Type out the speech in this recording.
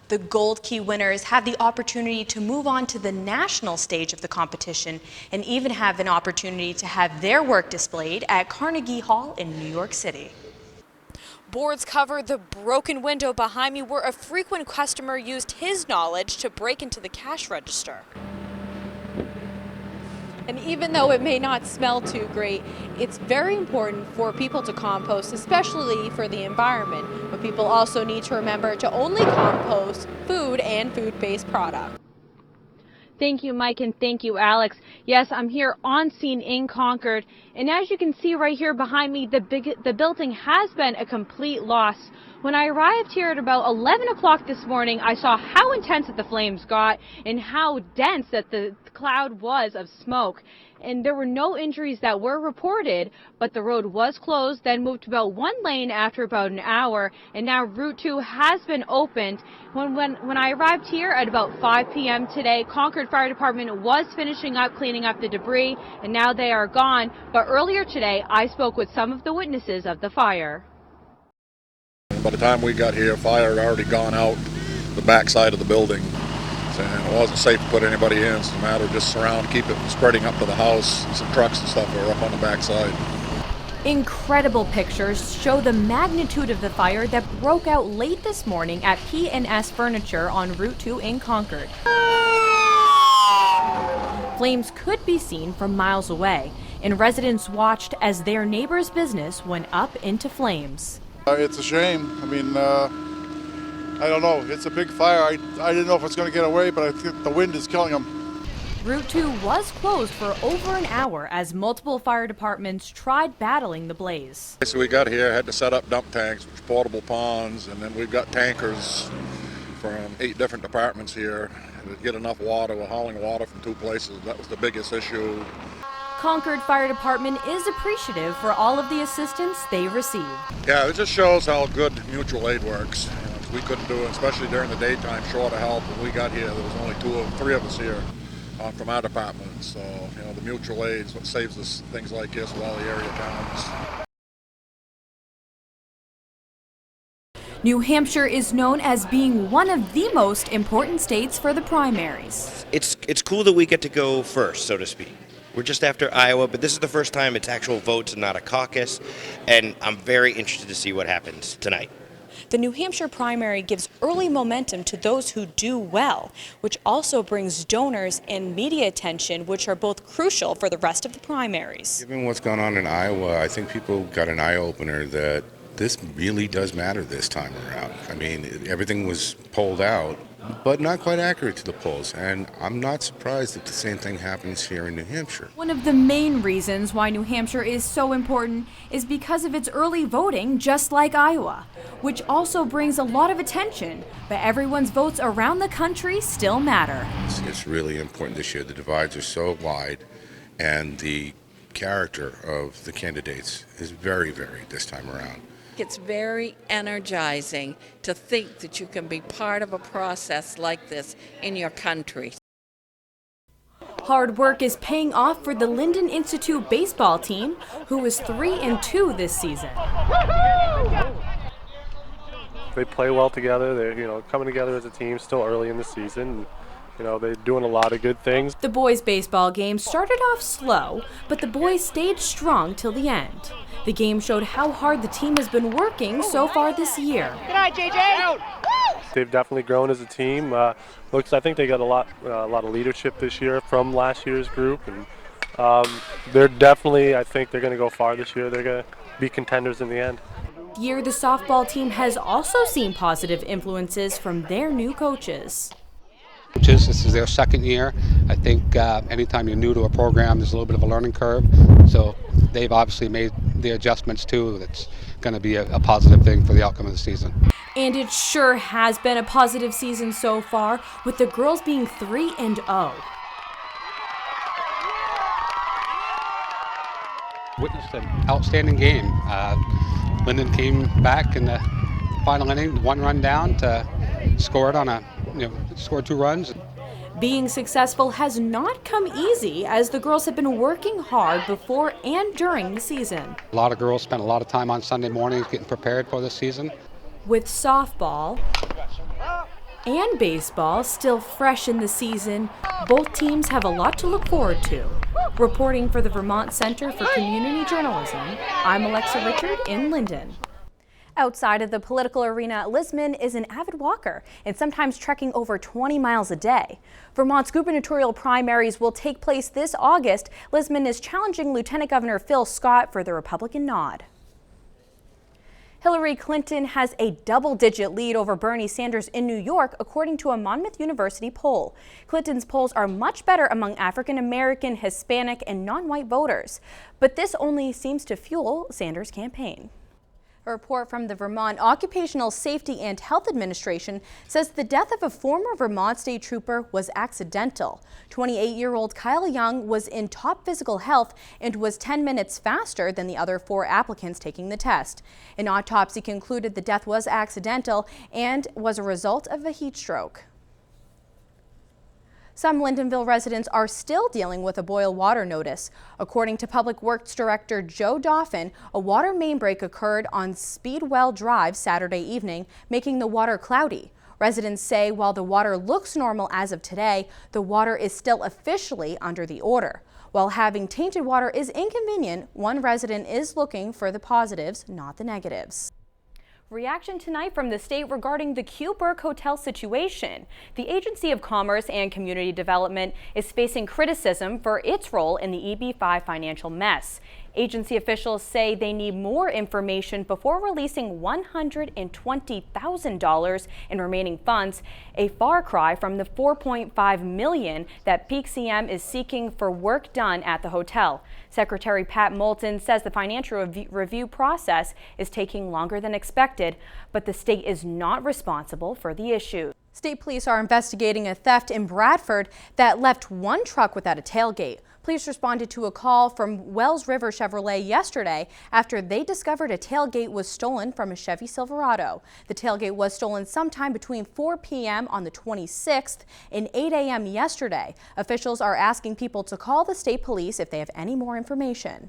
The Gold Key winners have the opportunity to move on to the national stage of the competition and even have an opportunity to have their work displayed at Carnegie Hall in New York City. Boards cover the broken window behind me where a frequent customer used his knowledge to break into the cash register. And even though it may not smell too great, it's very important for people to compost, especially for the environment. But people also need to remember to only compost food and food-based products. Thank you, Mike, and thank you, Alex. Yes, I'm here on scene in Concord, and as you can see right here behind me, the building has been a complete loss. When I arrived here at about 11 o'clock this morning, I saw how intense that the flames got and how dense that the cloud was of smoke. And there were no injuries that were reported, but the road was closed, then moved to about one lane after about an hour, and now Route 2 has been opened. When I arrived here at about 5 p.m. today, Concord Fire Department was finishing up cleaning up the debris, and now they are gone. But earlier today, I spoke with some of the witnesses of the fire. By the time we got here, fire had already gone out the back side of the building, and it wasn't safe to put anybody in. It's a matter of just surround, keep it spreading up to the house. Some trucks and stuff are up on the back side. Incredible pictures show the magnitude of the fire that broke out late this morning at P&S Furniture on Route 2 in Concord. Flames could be seen from miles away, and residents watched as their neighbor's business went up into flames. It's a shame. I mean, I don't know. It's a big fire. I didn't know if it's going to get away, but I think the wind is killing them. Route 2 was closed for over an hour as multiple fire departments tried battling the blaze. So we got here, had to set up dump tanks, which portable ponds, and then we've got tankers from 8 different departments here to get enough water. We're hauling water from 2 places. That was the biggest issue. Concord Fire Department is appreciative for all of the assistance they received. Yeah, it just shows how good mutual aid works. We couldn't do it, especially during the daytime, short of help. When we got here, there was only 3 of us here from our department. So, the mutual aid is what saves us things like this with all the area towns. New Hampshire is known as being one of the most important states for the primaries. It's cool that we get to go first, so to speak. We're just after Iowa, but this is the first time it's actual votes and not a caucus, and I'm very interested to see what happens tonight. The New Hampshire primary gives early momentum to those who do well, which also brings donors and media attention, which are both crucial for the rest of the primaries. Given what's going on in Iowa, I think people got an eye-opener that this really does matter this time around. I mean, everything was polled out, but not quite accurate to the polls, and I'm not surprised that the same thing happens here in New Hampshire. One of the main reasons why New Hampshire is so important is because of its early voting, just like Iowa, which also brings a lot of attention, but everyone's votes around the country still matter. It's really important this year. The divides are so wide, and the character of the candidates is very varied this time around. It's very energizing to think that you can be part of a process like this in your country. Hard work is paying off for the Linden Institute baseball team, who is 3-2 this season. They play well together. They're coming together as a team still early in the season. They're doing a lot of good things. The boys' baseball game started off slow, but the boys stayed strong till the end. The game showed how hard the team has been working so far this year. Good night, JJ. They've definitely grown as a team. I think they got a lot of leadership this year from last year's group, and they're definitely. I think they're going to go far this year. They're going to be contenders in the end. This year, the softball team has also seen positive influences from their new coaches. This is their second year. I think anytime you're new to a program, there's a little bit of a learning curve. So they've obviously made the adjustments too. That's going to be a positive thing for the outcome of the season. And it sure has been a positive season so far, with the girls being 3-0. Witnessed an outstanding game. Linden came back in the final inning, 1 run down to score it on scored 2 runs. Being successful has not come easy, as the girls have been working hard before and during the season. A lot of girls spent a lot of time on Sunday mornings getting prepared for this season. With softball, And baseball, still fresh in the season, both teams have a lot to look forward to. Reporting for the Vermont Center for Community Journalism, I'm Alexa Richard in Linden. Outside of the political arena, Lisman is an avid walker and sometimes trekking over 20 miles a day. Vermont's gubernatorial primaries will take place this August. Lisman is challenging Lieutenant Governor Phil Scott for the Republican nod. Hillary Clinton has a double-digit lead over Bernie Sanders in New York, according to a Monmouth University poll. Clinton's polls are much better among African American, Hispanic, and non-white voters. But this only seems to fuel Sanders' campaign. A report from the Vermont Occupational Safety and Health Administration says the death of a former Vermont state trooper was accidental. 28-year-old Kyle Young was in top physical health and was 10 minutes faster than the other 4 applicants taking the test. An autopsy concluded the death was accidental and was a result of a heat stroke. Some Lyndonville residents are still dealing with a boil water notice. According to Public Works Director Joe Dauphin, a water main break occurred on Speedwell Drive Saturday evening, making the water cloudy. Residents say while the water looks normal as of today, the water is still officially under the order. While having tainted water is inconvenient, one resident is looking for the positives, not the negatives. Reaction tonight from the state regarding the Q Burke Hotel situation. The Agency of Commerce and Community Development is facing criticism for its role in the EB5 financial mess. Agency officials say they need more information before releasing $120,000 in remaining funds, a far cry from the $4.5 million that Peak CM is seeking for work done at the hotel. Secretary Pat Moulton says the financial review process is taking longer than expected, but the state is not responsible for the issue. State police are investigating a theft in Bradford that left one truck without a tailgate. Police responded to a call from Wells River Chevrolet yesterday after they discovered a tailgate was stolen from a Chevy Silverado. The tailgate was stolen sometime between 4 p.m. on the 26th and 8 a.m. yesterday. Officials are asking people to call the state police if they have any more information.